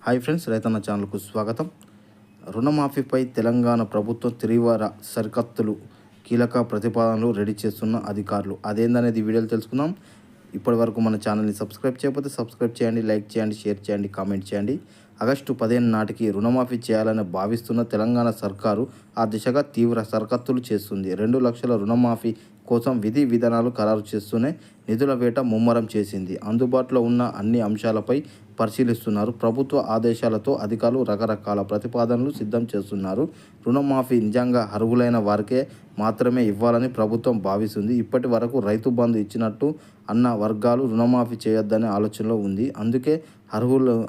Hi friends, రైతన్న ఛానల్కు స్వాగతం. రుణమాఫీపై తెలంగాణ ప్రభుత్వం తీవ్ర సరికత్తులు, కీలక ప్రతిపాదనలు రెడీ చేస్తున్న అధికారులు. అదేందనేది వీడియోలో తెలుసుకుందాం. ఇప్పటి వరకు మన ఛానల్ని సబ్స్క్రైబ్ చేయకపోతే సబ్స్క్రైబ్ చేయండి, లైక్ చేయండి, షేర్ చేయండి, కామెంట్ చేయండి. ఆగస్టు 15 నాటికి రుణమాఫీ చేయాలని భావిస్తున్న తెలంగాణ సర్కారు ఆ దిశగా తీవ్ర సరికత్తులు చేస్తుంది. 2 లక్షల రుణమాఫీ కోసం విధి విధానాలు ఖరారు చేస్తూనే నిధుల వేట ముమ్మరం చేసింది. అందుబాటులో ఉన్న అన్ని అంశాలపై పరిశీలిస్తున్నారు. ప్రభుత్వ ఆదేశాలతో అధికారులు రకరకాల ప్రతిపాదనలు సిద్ధం చేస్తున్నారు. రుణమాఫీ నిజంగా అర్హులైన వారికే మాత్రమే ఇవ్వాలని ప్రభుత్వం భావిస్తుంది. ఇప్పటి వరకు రైతు బంధు ఇచ్చినట్టు అన్న వర్గాలు రుణమాఫీ చేయొద్దనే ఆలోచనలో ఉంది. అందుకే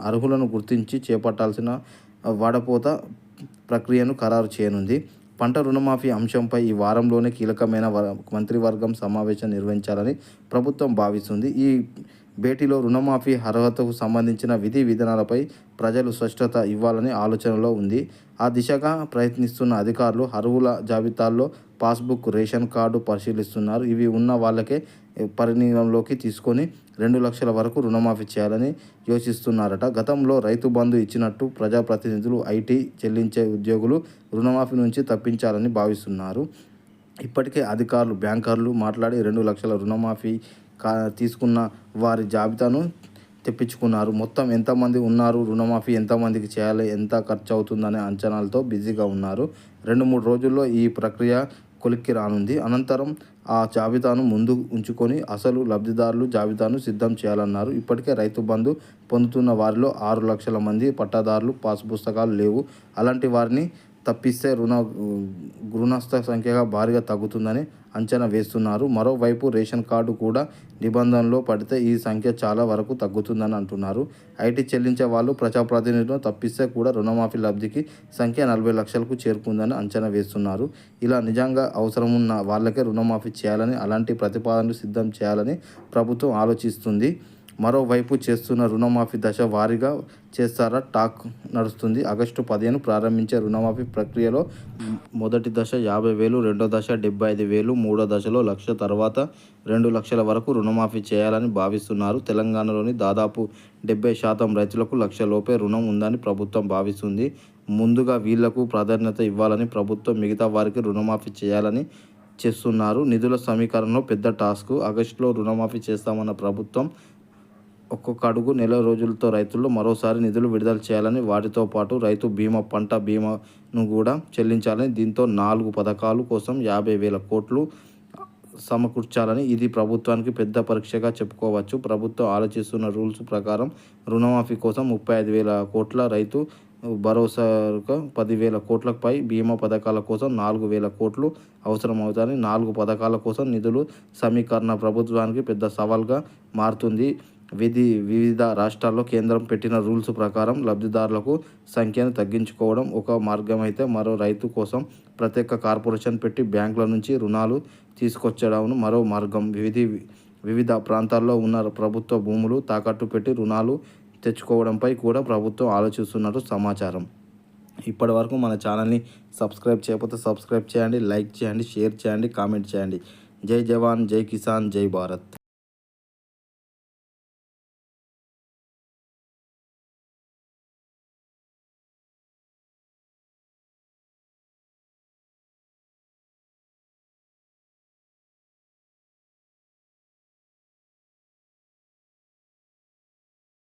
అర్హులను గుర్తించి చేపట్టాల్సిన వడపోత ప్రక్రియను ఖరారు చేయనుంది. పంట రుణమాఫీ అంశంపై ఈ వారంలోనే కీలకమైన మంత్రివర్గం సమావేశం నిర్వహించాలని ప్రభుత్వం భావిస్తుంది. ఈ భేటీలో రుణమాఫీ అర్హతకు సంబంధించిన విధి విధానాలపై ప్రజలు స్పష్టత ఇవ్వాలని ఆలోచనలో ఉంది. ఆ దిశగా ప్రయత్నిస్తున్న అధికారులు అర్హుల జాబితాల్లో పాస్బుక్, రేషన్ కార్డు పరిశీలిస్తున్నారు. ఇవి ఉన్న వాళ్ళకే పరిగణలోకి తీసుకొని 2 లక్షల వరకు రుణమాఫీ చేయాలని యోచిస్తున్నారట. గతంలో రైతు బంధు ఇచ్చినట్టు ప్రజాప్రతినిధులు, ఐటీ చెల్లించే ఉద్యోగులు రుణమాఫీ నుంచి తప్పించాలని భావిస్తున్నారు. ఇప్పటికే అధికారులు, బ్యాంకర్లు మాట్లాడి 2 లక్షల రుణమాఫీ తీసుకున్న వారి జాబితాను తెప్పించుకున్నారు. మొత్తం ఎంతమంది ఉన్నారు, రుణమాఫీ ఎంతమందికి చేయాలి, ఎంత ఖర్చు అవుతుందనే అంచనాలతో బిజీగా ఉన్నారు. 2-3 రోజుల్లో ఈ ప్రక్రియ కొలిక్కి రానుంది. అనంతరం ఆ జాబితాను ముందు ఉంచుకొని అసలు లబ్ధిదారులు జాబితాను సిద్ధం చేయాలన్నారు. ఇప్పటికే రైతు బంధు పొందుతున్న వారిలో 6 లక్షల మంది పట్టాదారులు పాస్ పుస్తకాలు లేవు. అలాంటి వారిని తప్పిస్తే రుణస్థ సంఖ్యగా భారీగా తగ్గుతుందని అంచనా వేస్తున్నారు. మరోవైపు రేషన్ కార్డు కూడా నిబంధనలో పడితే ఈ సంఖ్య చాలా వరకు తగ్గుతుందని అంటున్నారు. ఐటీ చెల్లించే వాళ్ళు, ప్రజాప్రతినిధులను తప్పిస్తే కూడా రుణమాఫీ లబ్ధికి సంఖ్య 40 లక్షలకు చేరుకుందని అంచనా వేస్తున్నారు. ఇలా నిజంగా అవసరమున్న వాళ్ళకే రుణమాఫీ చేయాలని, అలాంటి ప్రతిపాదనలు సిద్ధం చేయాలని ప్రభుత్వం ఆలోచిస్తుంది. మరోవైపు చేస్తున్న రుణమాఫీ దశ వారీగా చేస్తారా టాక్ నడుస్తుంది. ఆగస్టు 15 ప్రారంభించే రుణమాఫీ ప్రక్రియలో మొదటి దశ 50,000, రెండో దశ 75,000, మూడో దశలో 1,00,000, తర్వాత 2 లక్షల వరకు రుణమాఫీ చేయాలని భావిస్తున్నారు. తెలంగాణలోని దాదాపు 70% రైతులకు 1,00,000 లోపే రుణం ఉందని ప్రభుత్వం భావిస్తుంది. ముందుగా వీళ్లకు ప్రాధాన్యత ఇవ్వాలని ప్రభుత్వం మిగతా వారికి రుణమాఫీ చేయాలని చేస్తున్నారు. నిధుల సమీకరణలో పెద్ద టాస్క్. ఆగస్టులో రుణమాఫీ చేస్తామన్న ప్రభుత్వం ఒక్కొక్క అడుగు నెల రోజులతో రైతుల్లో మరోసారి నిధులు విడుదల చేయాలని, వాటితో పాటు రైతు బీమా, పంట బీమాను కూడా చెల్లించాలని, దీంతో 4 పథకాల కోసం 50,000 కోట్లు సమకూర్చాలని ఇది ప్రభుత్వానికి పెద్ద పరీక్షగా చెప్పుకోవచ్చు. ప్రభుత్వం ఆలోచిస్తున్న రూల్స్ ప్రకారం రుణమాఫీ కోసం 35,000 కోట్ల, రైతు భరోసాకు 10,000 కోట్లకు పై, బీమా పథకాల కోసం 4,000 కోట్లు అవసరమవుతాయని 4 పథకాల కోసం నిధులు సమీకరణ ప్రభుత్వానికి పెద్ద సవాల్గా మారుతుంది. వివిధ రాష్ట్రాల్లో కేంద్రం పెట్టిన రూల్స్ ప్రకారం లబ్ధిదారులకు సంఖ్యను తగ్గించుకోవడం ఒక మార్గమైతే, మరో రైతు కోసం ప్రత్యేక కార్పొరేషన్ పెట్టి బ్యాంకుల నుంచి రుణాలు తీసుకొచ్చడం మరో మార్గం. వివిధ ప్రాంతాల్లో ఉన్న ప్రభుత్వ భూములు తాకట్టు పెట్టి రుణాలు తెచ్చుకోవడంపై కూడా ప్రభుత్వం ఆలోచిస్తున్నట్టు సమాచారం. ఇప్పటి వరకు మన ఛానల్ని సబ్స్క్రైబ్ చేయకపోతే సబ్స్క్రైబ్ చేయండి, లైక్ చేయండి, షేర్ చేయండి, కామెంట్ చేయండి. జై జవాన్, జై కిసాన్, జై భారత్.